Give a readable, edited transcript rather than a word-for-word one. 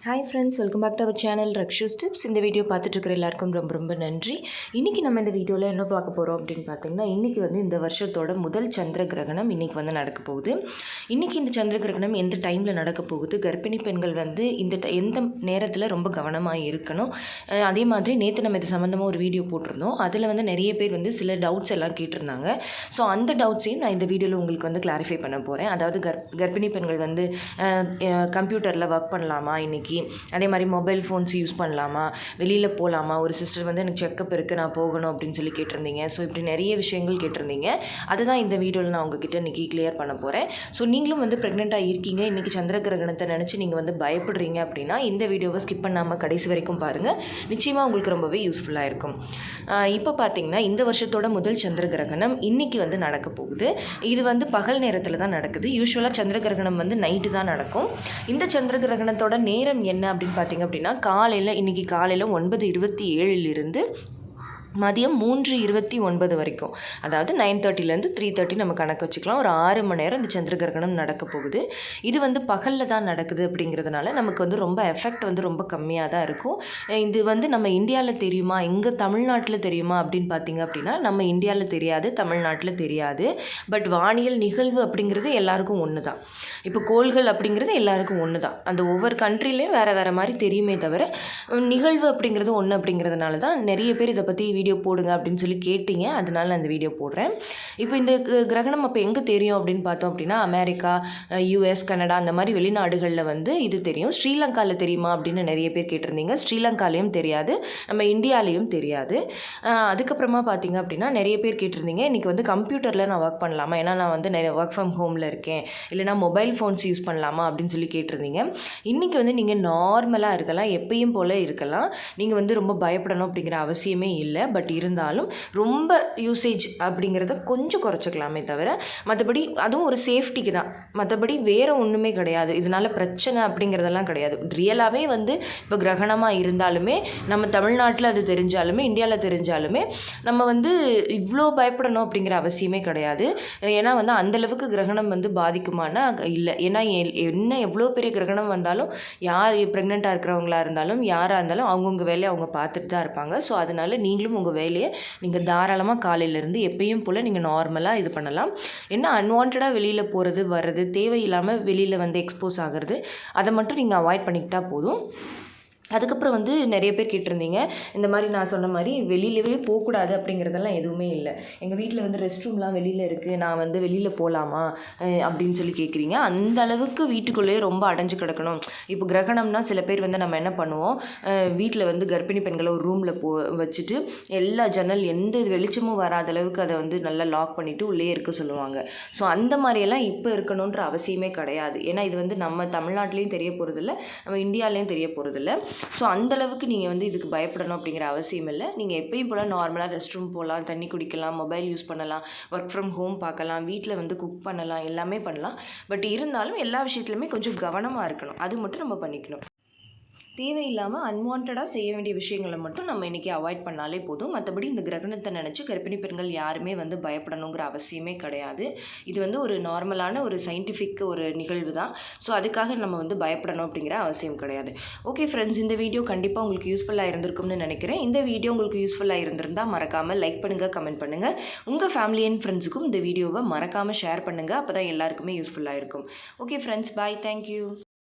Hi friends, welcome back to our channel Rakshu's tips. இந்த video பார்த்துட்டு இருக்கிற எல்லாருக்கும் ரொம்ப ரொம்ப நன்றி. இன்றைக்கி நம்ம இந்த வீடியோவில் என்ன பார்க்க போகிறோம் அப்படின்னு பார்த்தீங்கன்னா, இன்றைக்கி வந்து இந்த வருஷத்தோட முதல் சந்திர கிரகணம் இன்றைக்கி வந்து நடக்க போகுது. இன்றைக்கி இந்த சந்திர கிரகணம் எந்த டைமில் நடக்க போகுது, கர்ப்பிணி பெண்கள் வந்து எந்த நேரத்தில் ரொம்ப கவனமாக இருக்கணும். அதே மாதிரி நேற்று நம்ம இது சம்மந்தமாக ஒரு வீடியோ போட்டிருந்தோம். அதில் வந்து நிறைய பேர் வந்து சில டவுட்ஸ் எல்லாம் கேட்டிருந்தாங்க. ஸோ அந்த டவுட்ஸையும் நான் இந்த வீடியோவில் உங்களுக்கு வந்து கிளாரிஃபை பண்ண போகிறேன். அதாவது கர்ப்பிணி பெண்கள் வந்து கம்ப்யூட்டரில் ஒர்க் பண்ணலாமா இன்றைக்கி, அதே மாதிரி மொபைல் ஃபோன்ஸ் யூஸ் பண்ணலாமா, வெளியில் போகலாமா. ஒரு சிஸ்டர் வந்து எனக்கு செக்கப் இருக்குது, நான் போகணும் அப்படின்னு சொல்லி கேட்டிருந்தீங்க. ஸோ இப்படி நிறைய விஷயங்கள் கேட்டிருந்தீங்க. அதுதான் இந்த வீடியோவில் நான் உங்ககிட்ட இன்றைக்கி கிளியர் பண்ண போகிறேன். ஸோ நீங்களும் வந்து ப்ரெக்னெண்ட்டாக இருக்கீங்க, இன்றைக்கி சந்திர கிரகணத்தை நினச்சி நீங்கள் வந்து பயப்படுறீங்க அப்படின்னா இந்த வீடியோவை ஸ்கிப் பண்ணாமல் கடைசி வரைக்கும் பாருங்கள். நிச்சயமாக உங்களுக்கு ரொம்பவே யூஸ்ஃபுல்லாக இருக்கும். இப்போ பார்த்தீங்கன்னா இந்த வருஷத்தோட முதல் சந்திர கிரகணம் இன்றைக்கி வந்து நடக்க போகுது. இது வந்து பகல் நேரத்தில் தான் நடக்குது. யூஸ்வலாக சந்திர கிரகணம் வந்து நைட்டு தான் நடக்கும். இந்த சந்திர கிரகணத்தோட நேரம் என்ன அப்படின்னு பார்த்தீங்க அப்படின்னா, இன்றைக்கி காலையில் 9:27 மதியம் 3:29 வரைக்கும், அதாவது 9:30 3:30 நம்ம கணக்கு வச்சுக்கலாம். ஒரு 6 மணி நேரம் இந்த சந்திர கிரகணம் நடக்க போகுது. இது வந்து பகலில் தான் நடக்குது அப்படிங்கிறதுனால நமக்கு வந்து ரொம்ப எஃபெக்ட் வந்து ரொம்ப கம்மியாக தான் இருக்கும். இது வந்து நம்ம இந்தியாவில் தெரியுமா, எங்கள் தமிழ்நாட்டில் தெரியுமா அப்படின்னு பார்த்தீங்க அப்படின்னா, நம்ம இந்தியாவில் தெரியாது, தமிழ்நாட்டில் தெரியாது. பட் வானியல் நிகழ்வு அப்படிங்கிறது எல்லாருக்கும் ஒன்று தான். இப்போ கோள்கள் அப்படிங்கிறது எல்லாருக்கும் ஒன்று தான். அந்த ஒவ்வொரு கண்ட்ரிலையும் வேறு வேறு மாதிரி தெரியுமே தவிர நிகழ்வு அப்படிங்கிறது ஒன்று அப்படிங்கிறதுனால தான் நிறைய பேர் இதை பற்றி வீடியோ போடுங்க அப்படின்னு சொல்லி கேட்டிங்க. அதனால நான் இந்த வீடியோ போடுறேன். இப்போ இந்த கிரகணம் அப்போ எங்கே தெரியும் அப்படின்னு பார்த்தோம் அப்படின்னா, அமெரிக்கா, யூஎஸ், கனடா அந்த மாதிரி வெளிநாடுகளில் வந்து இது தெரியும். ஸ்ரீலங்காவில் தெரியுமா அப்படின்னு நிறைய பேர் கேட்டிருந்தீங்க. ஸ்ரீலங்காலையும் தெரியாது, நம்ம இந்தியாலேயும் தெரியாது. அதுக்கப்புறமா பார்த்தீங்க அப்படின்னா நிறைய பேர் கேட்டிருந்தீங்க, இன்றைக்கி வந்து கம்ப்யூட்டரில் நான் ஒர்க் பண்ணலாமா, ஏன்னா நான் வந்து நிறைய ஒர்க் ஃப்ரம் ஹோமில் இருக்கேன், இல்லைனா மொபைல் ஃபோன்ஸ் யூஸ் பண்ணலாமா அப்படின்னு சொல்லி கேட்டிருந்தீங்க. இன்றைக்கி வந்து நீங்கள் நார்மலாக இருக்கலாம், எப்பயும் போல் இருக்கலாம். நீங்கள் வந்து ரொம்ப பயப்படணும் அப்படிங்கிற அவசியமே இல்லை. பட் இருந்தாலும் ரொம்ப யூசேஜ் அப்படிங்கிறத கொஞ்சம் குறைச்சிக்கலாமே தவிர, மற்றபடி அதுவும் ஒரு சேஃப்டிக்கு தான், மற்றபடி வேறு ஒன்றுமே கிடையாது. இதனால் பிரச்சனை அப்படிங்கிறதெல்லாம் கிடையாது. ரியலாகவே வந்து இப்போ கிரகணமாக இருந்தாலுமே, நம்ம தமிழ்நாட்டில் அது தெரிஞ்சாலுமே, இந்தியாவில் தெரிஞ்சாலுமே நம்ம வந்து இவ்வளோ பயப்படணும் அப்படிங்கிற அவசியமே கிடையாது. ஏன்னா வந்து அந்தளவுக்கு கிரகணம் வந்து பாதிக்குமானா இல்லை. ஏன்னா என்ன எவ்வளோ பெரிய கிரகணம் வந்தாலும், யார் ப்ரெக்னெண்ட்டாக இருக்கிறவங்களா இருந்தாலும் யாராக இருந்தாலும் அவங்கவுங்க வேலையை அவங்க பார்த்துட்டு தான் இருப்பாங்க. ஸோ அதனால் நீங்களும் உங்கள் வேலையை நீங்கள் தாராளமாக காலையிலேருந்து எப்பயும் போல் நீங்கள் நார்மலாக இது பண்ணலாம். என்ன அன்வான்டாக வெளியில் போகிறது வர்றது, தேவையில்லாமல் வெளியில் வந்து எக்ஸ்போஸ் ஆகிறது, அதை மட்டும் நீங்கள் அவாய்ட் பண்ணிக்கிட்டால் போதும். அதுக்கப்புறம் வந்து நிறைய பேர் கேட்டிருந்தீங்க, இந்த மாதிரி நான் சொன்ன மாதிரி வெளியிலவே போகக்கூடாது அப்படிங்கிறதெல்லாம் எதுவுமே இல்லை. எங்கள் வீட்டில் வந்து ரெஸ்ட் ரூம்லாம் வெளியில் இருக்குது, நான் வந்து வெளியில் போகலாமா அப்படின்னு சொல்லி கேட்குறீங்க. அந்த அளவுக்கு வீட்டுக்குள்ளேயே ரொம்ப அடைஞ்சு கிடக்கணும். இப்போ கிரகணம்னா சில பேர் வந்து நம்ம என்ன பண்ணுவோம், வீட்டில் வந்து கர்ப்பிணி பெண்களை ஒரு ரூமில் வச்சுட்டு எல்லா ஜன்னல் எந்த வெளிச்சமும் வராத அளவுக்கு அதை வந்து நல்லா லாக் பண்ணிவிட்டு உள்ளே இருக்க சொல்லுவாங்க. ஸோ அந்த மாதிரியெல்லாம் இப்போ இருக்கணுன்ற அவசியமே கிடையாது. ஏன்னா இது வந்து நம்ம தமிழ்நாட்டிலையும் தெரிய போகிறதில்ல, நம்ம இந்தியாவிலையும் தெரிய போகிறதில்ல. ஸோ அந்தளவுக்கு நீங்கள் வந்து இதுக்கு பயப்படணும் அப்படிங்கிற அவசியம் இல்லை. நீங்கள் எப்பயும் போல் நார்மலாக ரெஸ்ட் ரூம் போகலாம், தண்ணி குடிக்கலாம், மொபைல் யூஸ் பண்ணலாம், ஒர்க் ஃப்ரம் ஹோம் பார்க்கலாம், வீட்டில் வந்து குக் பண்ணலாம், எல்லாமே பண்ணலாம். பட் இருந்தாலும் எல்லா விஷயத்துலையுமே கொஞ்சம் கவனமாக இருக்கணும். அது மட்டும் நம்ம பண்ணிக்கணும். தேவையில்லாமல் அன்வான்டாக செய்ய வேண்டிய விஷயங்களை மட்டும் நம்ம இன்றைக்கி அவாய்ட் பண்ணாலே போதும். மற்றபடி இந்த கிரகணத்தை நினச்சி கர்ப்பிணி பெண்கள் யாருமே வந்து பயப்படணுங்கிற அவசியமே கிடையாது. இது வந்து ஒரு நார்மலான ஒரு சயின்டிஃபிக் ஒரு நிகழ்வு தான். ஸோ அதுக்காக நம்ம வந்து பயப்படணும் அப்படிங்கிற அவசியம் கிடையாது. ஓகே ஃப்ரெண்ட்ஸ், இந்த வீடியோ கண்டிப்பாக உங்களுக்கு யூஸ்ஃபுல்லாக இருந்திருக்கும்னு நினைக்கிறேன். இந்த வீடியோ உங்களுக்கு யூஸ்ஃபுல்லாக இருந்திருந்தால் மறக்காமல் லைக் பண்ணுங்கள், கமெண்ட் பண்ணுங்கள். உங்கள் ஃபேமிலி அண்ட் ஃப்ரெண்ட்ஸுக்கும் இந்த வீடியோவை மறக்காமல் ஷேர் பண்ணுங்கள். அப்போ தான் எல்லாருக்குமே யூஸ்ஃபுல்லாக இருக்கும். ஓகே ஃப்ரெண்ட்ஸ், பாய், தேங்க்யூ.